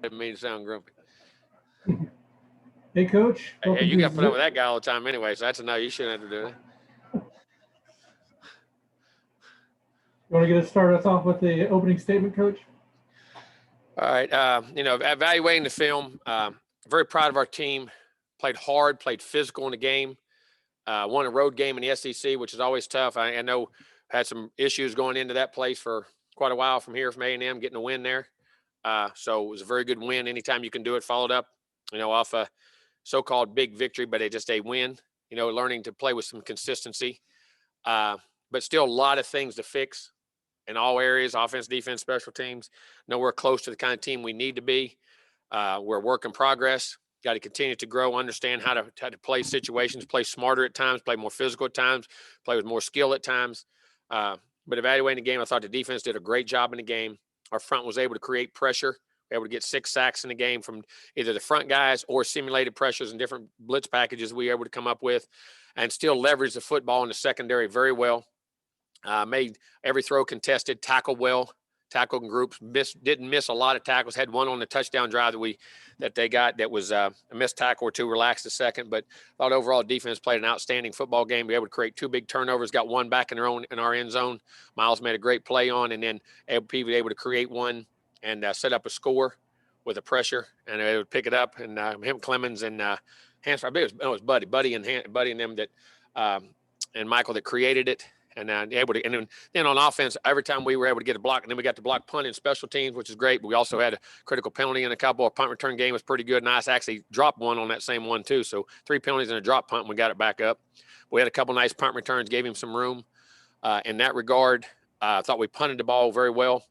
Didn't mean to sound grumpy. Hey, Coach. Hey, you got to put up with that guy all the time anyway, so that's a no. You shouldn't have to do that. You want to get us started off with the opening statement, Coach? All right. Evaluating the film, very proud of our team. Played hard, played physical in the game. Won a road game in the SEC, which is always tough. I know had some issues going into that place for quite a while from here from A&M, getting a win there. So it was a very good win. Anytime you can do it, followed up, off a so-called big victory, but it just a win, learning to play with some consistency. But still a lot of things to fix in all areas, offense, defense, special teams. Nowhere close to the kind of team we need to be. We're a work in progress. Got to continue to grow, understand how to play situations, play smarter at times, play more physical at times, play with more skill at times. But evaluating the game, I thought the defense did a great job in the game. Our front was able to create pressure, able to get 6 sacks in the game from either the front guys or simulated pressures and different blitz packages we were able to come up with, and still leverage the football in the secondary very well. Made every throw contested, tackled well, tackled in groups, didn't miss a lot of tackles, had one on the touchdown drive that they got that was a missed tackle or two, relaxed a second, but thought overall defense played an outstanding football game. We were able to create 2 big turnovers, got one back in our end zone. Miles made a great play on, and then Peavy able to create one and set up a score with a pressure, and they would pick it up, and him, Clemens, and Hansford, I believe it was Buddy and them that and Michael that created it. And then on offense, every time we were able to get a block, and then we got to block punt in special teams, which is great. But we also had a critical penalty in a couple. Our punt return game was pretty good. Nice, actually dropped one on that same one too. So 3 penalties and a drop punt, and we got it back up. We had a couple nice punt returns, gave him some room in that regard. I thought we punted the ball very well,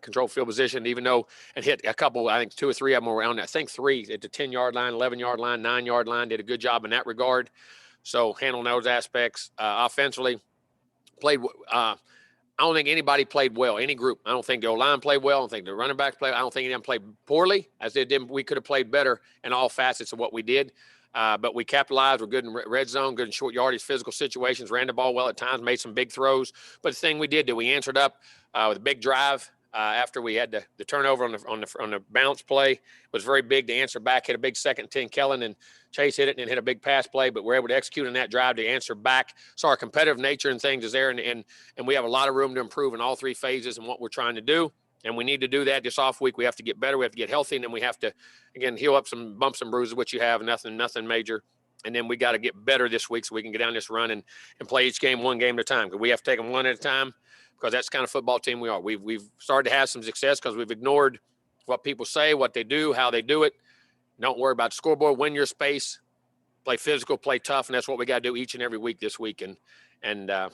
controlled field position, even though it hit a couple. I think 2 or 3 of them were around. I think 3 at the 10-yard line, 11-yard line, 9-yard line. Did a good job in that regard. So handling those aspects offensively. Played. I don't think anybody played well. Any group. I don't think the O-line played well. I don't think the running backs played. I don't think any of them played poorly as they did. We could have played better in all facets of what we did. But we capitalized. We're good in red zone, good in short yardage, physical situations. Ran the ball well at times. Made some big throws. But the thing we did, we answered up with a big drive after we had the turnover on the bounce play. It was very big to answer back. Hit a big 2nd and 10. Kellen and Chase hit it and then hit a big pass play, but we're able to execute on that drive to answer back. So our competitive nature and things is there, and we have a lot of room to improve in all 3 phases and what we're trying to do. And we need to do that this off week. We have to get better. We have to get healthy, and then we have to, again, heal up some bumps and bruises, which you have, nothing major. And then we got to get better this week so we can get down this run and play each game 1 game at a time. Because we have to take them 1 at a time, because that's the kind of football team we are. We've started to have some success because we've ignored what people say, what they do, how they do it. Don't worry about the scoreboard. Win your space. Play physical, play tough, and that's what we got to do each and every week this week and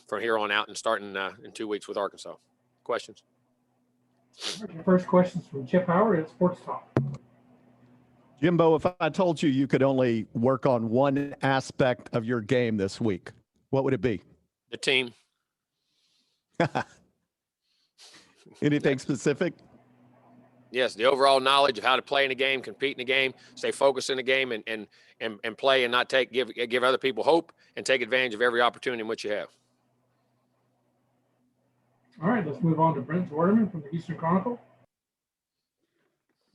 from here on out and starting in 2 weeks with Arkansas. Questions? Your first question's from Chip Howard at Sports Talk. Jimbo, if I told you could only work on one aspect of your game this week, what would it be? The team. Anything specific? Yes, the overall knowledge of how to play in the game, compete in the game, stay focused in the game, and play and not give other people hope and take advantage of every opportunity in which you have. All right, let's move on to Brent Waterman from the Eastern Chronicle.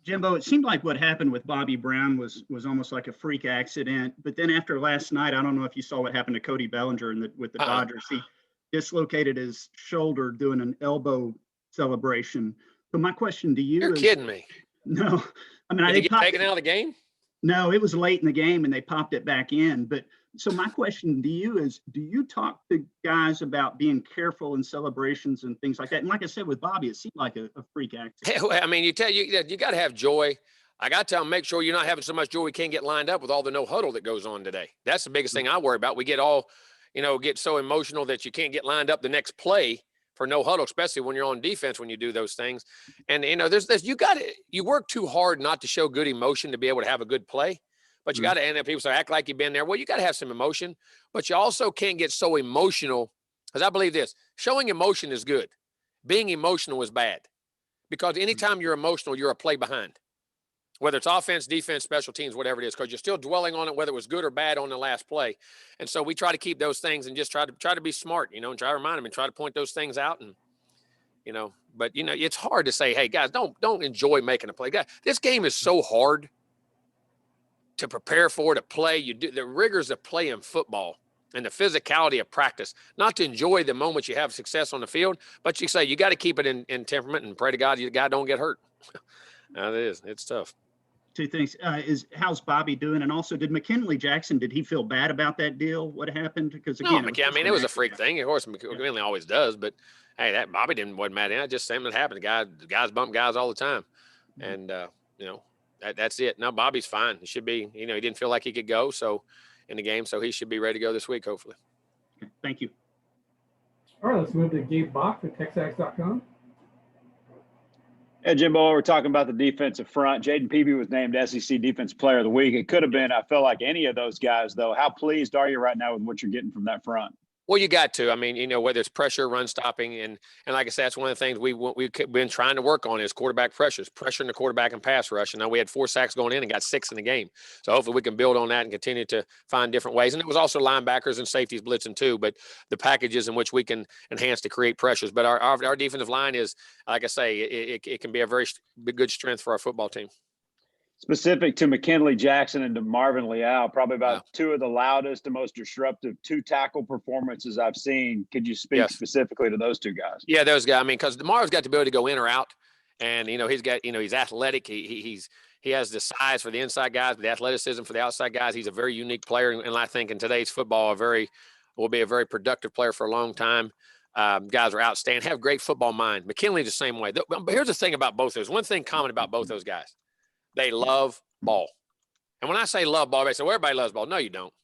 Jimbo, it seemed like what happened with Bobby Brown was almost like a freak accident. But then after last night, I don't know if you saw what happened to Cody Bellinger with the Dodgers. He dislocated his shoulder doing an elbow celebration. But my question to you You're kidding me. No. I mean, Did he get taken out of the game? No, it was late in the game and they popped it back in. But so my question to you is, do you talk to guys about being careful in celebrations and things like that? And like I said, with Bobby, it seemed like a freak accident. I mean, you got to have joy. I got to tell them, make sure you're not having so much joy we can't get lined up with all the no huddle that goes on today. That's the biggest thing I worry about. We get get so emotional that you can't get lined up the next play for no huddle, especially when you're on defense when you do those things. And, you work too hard not to show good emotion to be able to have a good play. But you got to, and people say, act like you've been there. Well, you got to have some emotion, but you also can't get so emotional. Because I believe this, showing emotion is good. Being emotional is bad. Because anytime you're emotional, you're a play behind. Whether it's offense, defense, special teams, whatever it is, because you're still dwelling on it, whether it was good or bad on the last play. And so we try to keep those things and just try to be smart, and try to remind them and try to point those things out. And but it's hard to say, hey guys, don't enjoy making a play. Guys, this game is so hard to prepare for, to play. You do the rigors of playing football and the physicality of practice, not to enjoy the moment you have success on the field, but you say you got to keep it in temperament and pray to God the guy don't get hurt. It's tough. Two things. How's Bobby doing? And also, did McKinley Jackson, did he feel bad about that deal? What happened? Because again, it was a freak thing. Of course, McKinley always does, but hey, that Bobby wasn't mad at it. Just something that happened. The guys bump guys all the time. And that's it. No, Bobby's fine. He should be, he didn't feel like he could go in the game, so he should be ready to go this week, hopefully. Okay, thank you. All right, let's move to Gabe Bach at TexAgs.com. Yeah, Jimbo, we're talking about the defensive front. Jayden Peavy was named SEC Defensive Player of the Week. It could have been, I feel like, any of those guys, though. How pleased are you right now with what you're getting from that front? Well, you got to. I mean, whether it's pressure, run stopping, and like I said, that's one of the things we've been trying to work on is quarterback pressures, pressuring the quarterback and pass rush. And now we had 4 sacks going in and got 6 in the game. So hopefully we can build on that and continue to find different ways. And it was also linebackers and safeties blitzing too, but the packages in which we can enhance to create pressures. But our defensive line is, like I say, it can be a very good strength for our football team. Specific to McKinley Jackson and to Marvin Leal, probably about 2 of the loudest and most disruptive 2-tackle performances I've seen. Could you speak specifically to those 2 guys? Yeah, those guys. I mean, because Marvin's got the ability to go in or out, and he's got he's athletic. He has the size for the inside guys, but the athleticism for the outside guys. He's a very unique player, and I think in today's football, will be a very productive player for a long time. Guys are outstanding, have great football mind. McKinley the same way. But here's the thing about both those. One thing common about both those guys. They love ball. And when I say love ball, everybody say, well, everybody loves ball. No, you don't.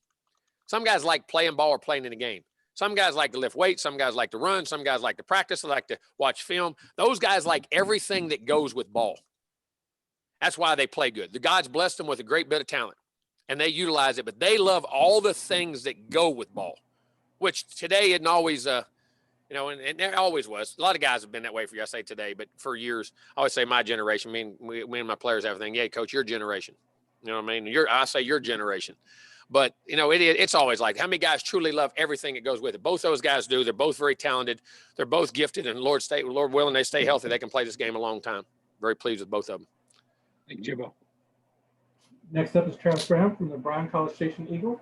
Some guys like playing ball or playing in the game. Some guys like to lift weights. Some guys like to run. Some guys like to practice. They like to watch film. Those guys like everything that goes with ball. That's why they play good. The God's blessed them with a great bit of talent, and they utilize it. But they love all the things that go with ball, which today isn't always and there always was. A lot of guys have been that way for you. I say today, but for years, I always say my generation. Me and my players, everything. Yeah, coach, your generation. You know what I mean? I say your generation. But it's always like how many guys truly love everything that goes with it. Both those guys do. They're both very talented. They're both gifted, and Lord willing, they stay healthy. They can play this game a long time. Very pleased with both of them. Thank you, Jimbo. Next up is Travis Brown from the Bryan College Station Eagle.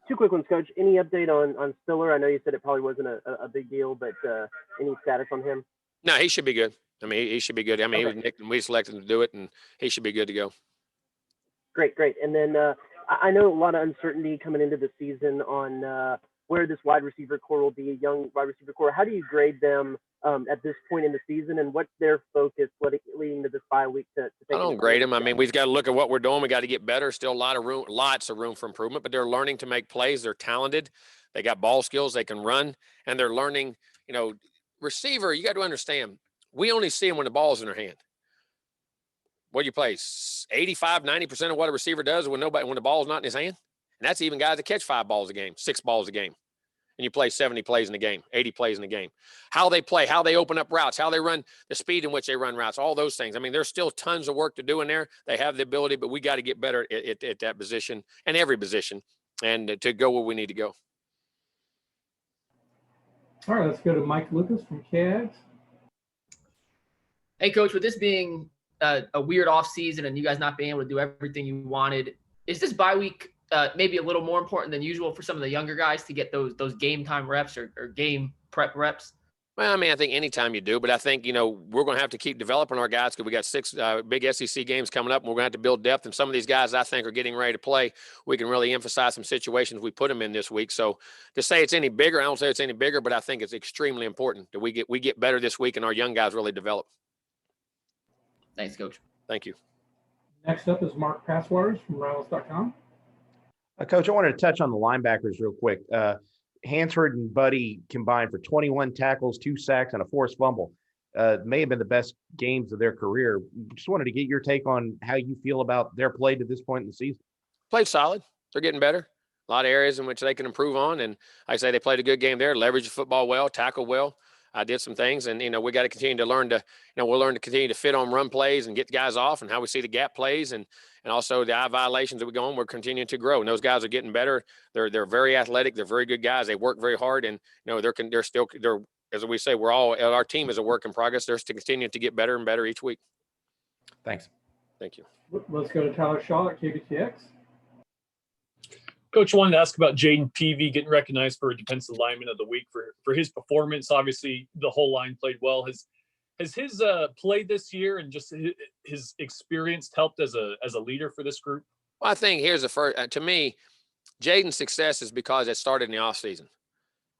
2 quick ones, Coach. Any update on Spiller? I know you said it probably wasn't a big deal, but any status on him? No, he should be good. I mean, he should be good. I mean, He was nicked and we selected him to do it, and he should be good to go. Great. And then I know a lot of uncertainty coming into the season on where this wide receiver core will be, a young wide receiver core. How do you grade them at this point in the season, and what's their focus leading to this bye week? I don't grade them. I mean, we've got to look at what we're doing. We got to get better. Still lots of room for improvement, but they're learning to make plays. They're talented. They got ball skills. They can run, and they're learning. Receiver, you got to understand, we only see them when the ball's in their hand. What do you play? 85, 90% of what a receiver does when the ball's not in his hand. And that's even guys that catch 5 balls a game, 6 balls a game. And you play 70 plays in the game, 80 plays in the game. How they play, how they open up routes, how they run, the speed in which they run routes, all those things. I mean, there's still tons of work to do in there. They have the ability, but we got to get better at that position and every position and to go where we need to go. All right, let's go to Mike Lucas from KAGS. Hey, Coach, with this being a weird offseason and you guys not being able to do everything you wanted, is this bye week maybe a little more important than usual for some of the younger guys to get those game time reps or game prep reps? Well, I mean, I think anytime you do, but I think, we're going to have to keep developing our guys because we got 6 big SEC games coming up, and we're going to have to build depth. And some of these guys I think are getting ready to play. We can really emphasize some situations we put them in this week. So to say it's any bigger, I don't say it's any bigger, but I think it's extremely important that we get better this week and our young guys really develop. Thanks, Coach. Thank you. Next up is Mark Passwaters from Rivals.com. Coach, I wanted to touch on the linebackers real quick. Hansford and Buddy combined for 21 tackles, 2 sacks, and a forced fumble. May have been the best games of their career. Just wanted to get your take on how you feel about their play to this point in the season. Played solid. They're getting better. A lot of areas in which they can improve on. And like I say, they played a good game there, leveraged the football well, tackled well. I did some things, and we got to continue to learn to, we'll learn to continue to fit on run plays and get guys off, and how we see the gap plays, and also the eye violations that we go on. We're continuing to grow, and those guys are getting better. They're very athletic. They're very good guys. They work very hard, and they're as we say, our team is a work in progress. There's to continue to get better and better each week. Thanks. Thank you. Let's go to Tyler Shaw at KBTX. Coach, wanted to ask about Jayden Peavy getting recognized for Defensive Lineman of the Week for his performance. Obviously, the whole line played well. Has his play this year and just his experience helped as a leader for this group? Well, I think here's the first. To me, Jayden's success is because it started in the offseason.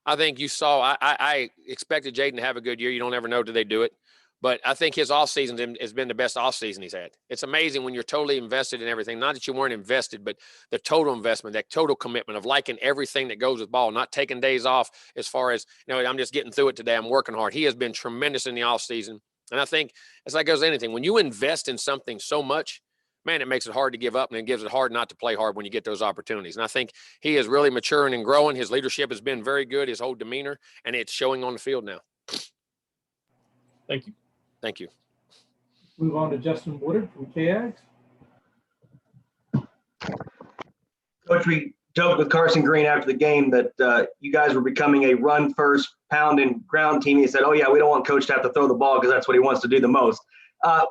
I think you saw. I expected Jayden to have a good year. You don't ever know till they do it. But I think his offseason has been the best offseason he's had. It's amazing when you're totally invested in everything. Not that you weren't invested, but the total investment, that total commitment of liking everything that goes with ball, not taking days off as far as, I'm just getting through it today. I'm working hard. He has been tremendous in the offseason. And I think, as that goes anything, when you invest in something so much, man, it makes it hard to give up, and it gives it hard not to play hard when you get those opportunities. And I think he is really maturing and growing. His leadership has been very good, his whole demeanor, and it's showing on the field now. Thank you. Thank you. Move on to Justin Woodard from KAGS. Coach, we joked with Carson Green after the game that you guys were becoming a run first, pound and ground team. He said, "Oh yeah, we don't want Coach to have to throw the ball because that's what he wants to do the most."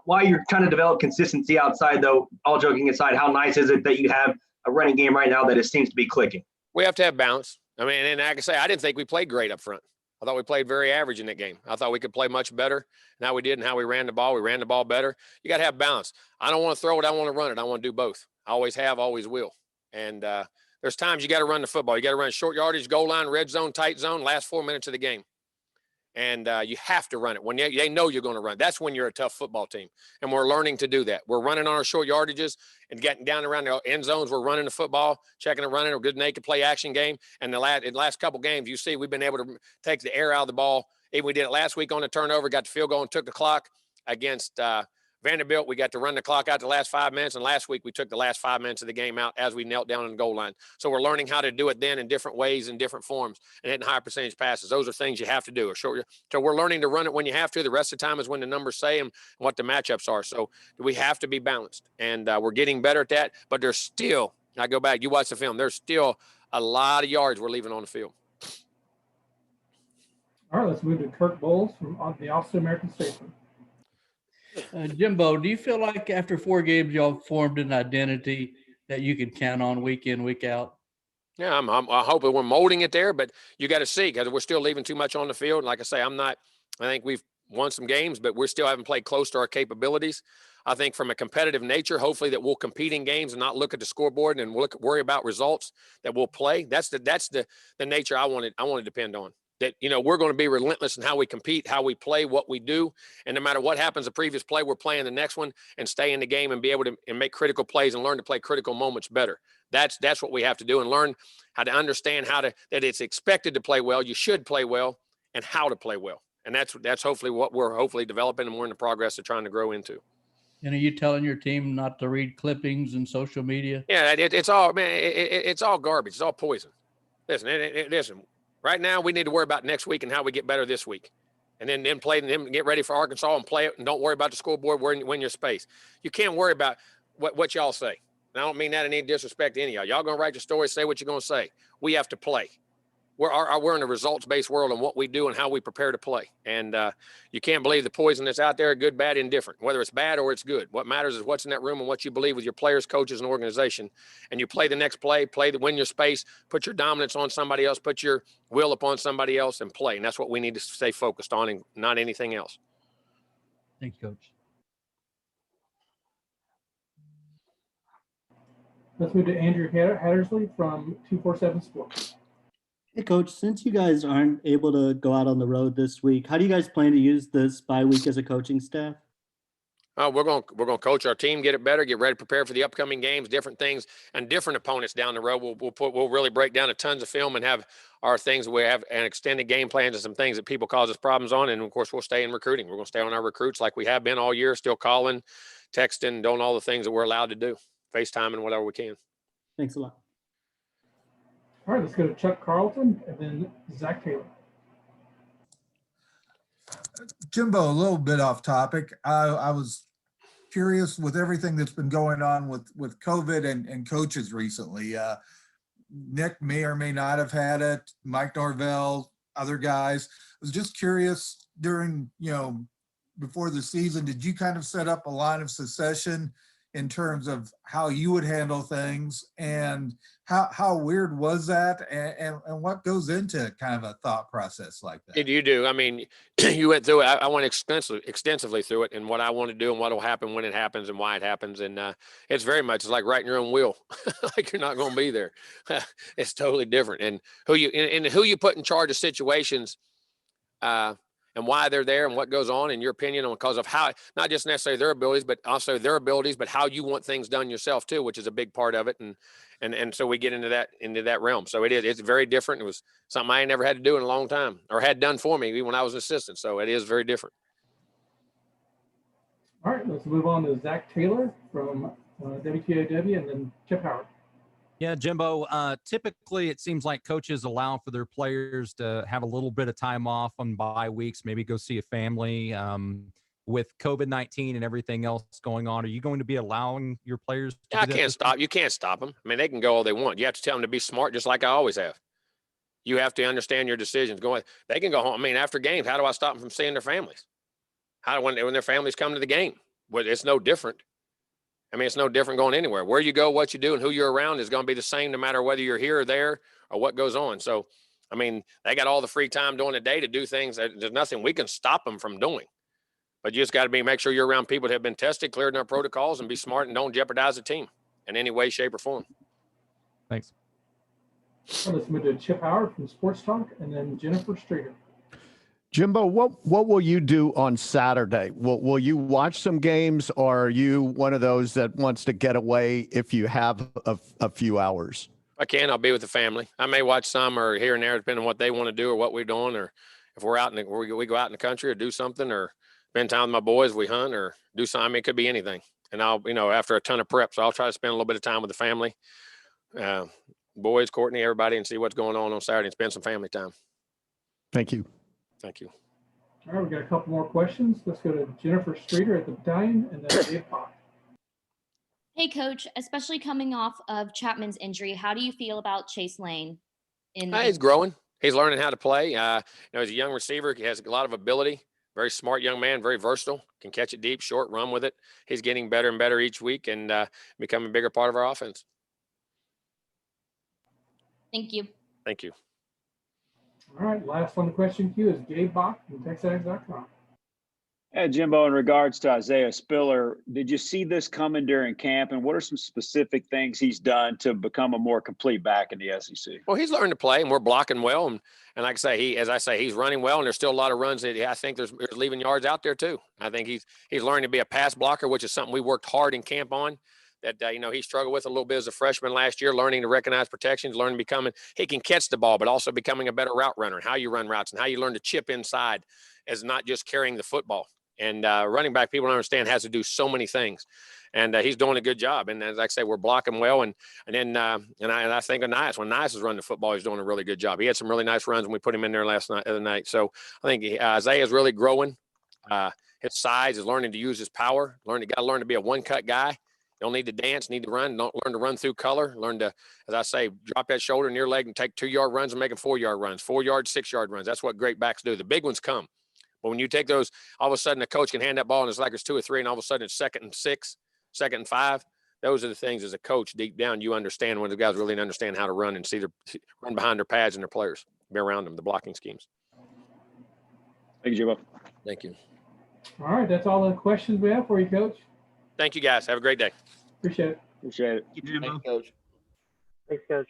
While you're trying to develop consistency outside, though, all joking aside, how nice is it that you have a running game right now that it seems to be clicking? We have to have balance. I mean, and I can say I didn't think we played great up front. I thought we played very average in that game. I thought we could play much better than how we did and how we ran the ball. We ran the ball better. You got to have balance. I don't want to throw it. I want to run it. I want to do both. I always have, always will. And there's times you got to run the football. You got to run short yardage, goal line, red zone, tight zone, last 4 minutes of the game. And you have to run it when they know you're going to run. That's when you're a tough football team. And we're learning to do that. We're running on our short yardages and getting down around the end zones. We're running the football, checking and running a good naked play action game. And in the last couple games, you see we've been able to take the air out of the ball. Even we did it last week on the turnover, got the field goal and took the clock against Vanderbilt. We got to run the clock out the last 5 minutes. And last week we took the last 5 minutes of the game out as we knelt down on the goal line. So we're learning how to do it then in different ways and different forms and hitting high percentage passes. Those are things you have to do. So we're learning to run it when you have to. The rest of the time is when the numbers say and what the matchups are. So we have to be balanced, and we're getting better at that. But there's still, I go back, you watch the film, there's still a lot of yards we're leaving on the field. All right, let's move to Kirk Bowles from the Austin American Statesman. Jimbo, do you feel like after 4 games y'all formed an identity that you can count on week in, week out? Yeah, I'm hoping we're molding it there, but you got to see, because we're still leaving too much on the field. Like I say, I think we've won some games, but we still haven't played close to our capabilities. I think from a competitive nature, hopefully that we'll compete in games and not look at the scoreboard and worry about results, that we'll play. That's the nature I want to depend on. That, we're going to be relentless in how we compete, how we play, what we do. And no matter what happens the previous play, we're playing the next one and stay in the game and be able to make critical plays and learn to play critical moments better. That's what we have to do, and learn how to understand that it's expected to play well. You should play well, and how to play well. And that's hopefully what we're hopefully developing, and we're in the progress of trying to grow into. And are you telling your team not to read clippings and social media? Yeah, it's all, man, it's all garbage. It's all poison. Listen, right now, we need to worry about next week and how we get better this week. And then play and then get ready for Arkansas and play it, and don't worry about the scoreboard, win your space. You can't worry about what y'all say. And I don't mean that in any disrespect to any of y'all. Y'all going to write your story, say what you're going to say. We have to play. We're in a results-based world, and what we do and how we prepare to play. And you can't believe the poison that's out there, good, bad, indifferent, whether it's bad or it's good. What matters is what's in that room and what you believe with your players, coaches, and organization. And you play the next play, win your space, put your dominance on somebody else, put your will upon somebody else, and play. And that's what we need to stay focused on, and not anything else. Thank you, Coach. Let's move to Andrew Hattersley from 247 Sports. Hey, Coach, since you guys aren't able to go out on the road this week, how do you guys plan to use this bye week as a coaching staff? We're going to coach our team, get it better, get ready, prepare for the upcoming games, different things, and different opponents down the road. We'll really break down a tons of film and have our things. We have an extended game plans and some things that people cause us problems on. And of course, we'll stay in recruiting. We're going to stay on our recruits like we have been all year, still calling, texting, doing all the things that we're allowed to do, FaceTime and whatever we can. Thanks a lot. All right, let's go to Chuck Carlton and then Zach Taylor. Jimbo, a little bit off topic. I was curious with everything that's been going on with COVID and coaches recently. Nick may or may not have had it, Mike Norvell, other guys. was just curious during, before the season, did you kind of set up a line of succession in terms of how you would handle things, and how weird was that, and what goes into kind of a thought process like that? You do. I mean, you went through it. I went extensively through it, and what I want to do and what will happen when it happens and why it happens. And it's very much like writing your own will. Like you're not going to be there. It's totally different. And who you put in charge of situations, and why they're there and what goes on, in your opinion, on because of how, not just necessarily their abilities, but also their abilities, but how you want things done yourself too, which is a big part of it. And so we get into that realm. So it's very different. It was something I ain't never had to do in a long time, or had done for me even when I was an assistant. So it is very different. All right, let's move on to Zach Taylor from WTAW, and then Chip Howard. Yeah, Jimbo, typically it seems like coaches allow for their players to have a little bit of time off on bye weeks, maybe go see a family. With COVID-19 and everything else going on, are you going to be allowing your players to I can't stop. You can't stop them. I mean, they can go all they want. You have to tell them to be smart, just like I always have. You have to understand your decisions. They can go home. I mean, after games, how do I stop them from seeing their families? When their families come to the game? Well, it's no different. I mean, it's no different going anywhere. Where you go, what you do, and who you're around is going to be the same no matter whether you're here or there or what goes on. So, I mean, they got all the free time during the day to do things that there's nothing we can stop them from doing. But you just got to make sure you're around people that have been tested, cleared in their protocols, and be smart and don't jeopardize the team in any way, shape, or form. Thanks. Well, let's move to Chip Howard from Sports Talk, and then Jennifer Streeter. Jimbo, what will you do on Saturday? Will you watch some games, or are you one of those that wants to get away if you have a few hours? If I can, I'll be with the family. I may watch some or here and there, depending on what they want to do or what we're doing, or if we're out we go out in the country or do something, or spend time with my boys, we hunt or do something. I mean, it could be anything. And I'll, after a ton of prep, so I'll try to spend a little bit of time with the family, boys, Courtney, everybody, and see what's going on Saturday and spend some family time. Thank you. Thank you. All right, we got a couple more questions. Let's go to Jennifer Streeter at the battalion, and then Dave Pop. Hey, Coach, especially coming off of Chapman's injury, how do you feel about Chase Lane? He's growing. He's learning how to play. He's a young receiver. He has a lot of ability. Very smart young man, very versatile, can catch it deep, short, run with it. He's getting better and better each week and becoming a bigger part of our offense. Thank you. Thank you. All right, last on the question queue is Gabe Bach from TexAgs.com. Hey, Jimbo, in regards to Isaiah Spiller, did you see this coming during camp, and what are some specific things he's done to become a more complete back in the SEC? Well, he's learned to play, and we're blocking well. And like I say, he's running well, and there's still a lot of runs that I think there's leaving yards out there too. I think he's learning to be a pass blocker, which is something we worked hard in camp on. That he struggled with a little bit as a freshman last year, learning to recognize protections, he can catch the ball, but also becoming a better route runner, and how you run routes and how you learn to chip inside as not just carrying the football. And running back, people don't understand, has to do so many things, and he's doing a good job. And as I say, we're blocking well, and I think of Nias. When Nias is running the football, he's doing a really good job. He had some really nice runs when we put him in there the other night. So I think Isaiah is really growing. His size is learning to use his power. Got to learn to be a one-cut guy. Don't need to dance, need to run. Don't learn to run through color. Learn to, as I say, drop that shoulder in your leg and take 2-yard runs and make them 4-yard runs, 4-yard, 6-yard runs. That's what great backs do. The big ones come. But when you take those, all of a sudden the coach can hand that ball and it's like it's 2 or 3, and all of a sudden it's 2nd and 6, 2nd and 5. Those are the things as a coach deep down you understand when the guys really understand how to run and run behind their pads and their players, be around them, the blocking schemes. Thank you, Jimbo. Thank you. All right, that's all the questions we have for you, Coach. Thank you, guys. Have a great day. Appreciate it. Appreciate it. Thank you, Jimbo. Thank you, Coach. Thanks, Coach.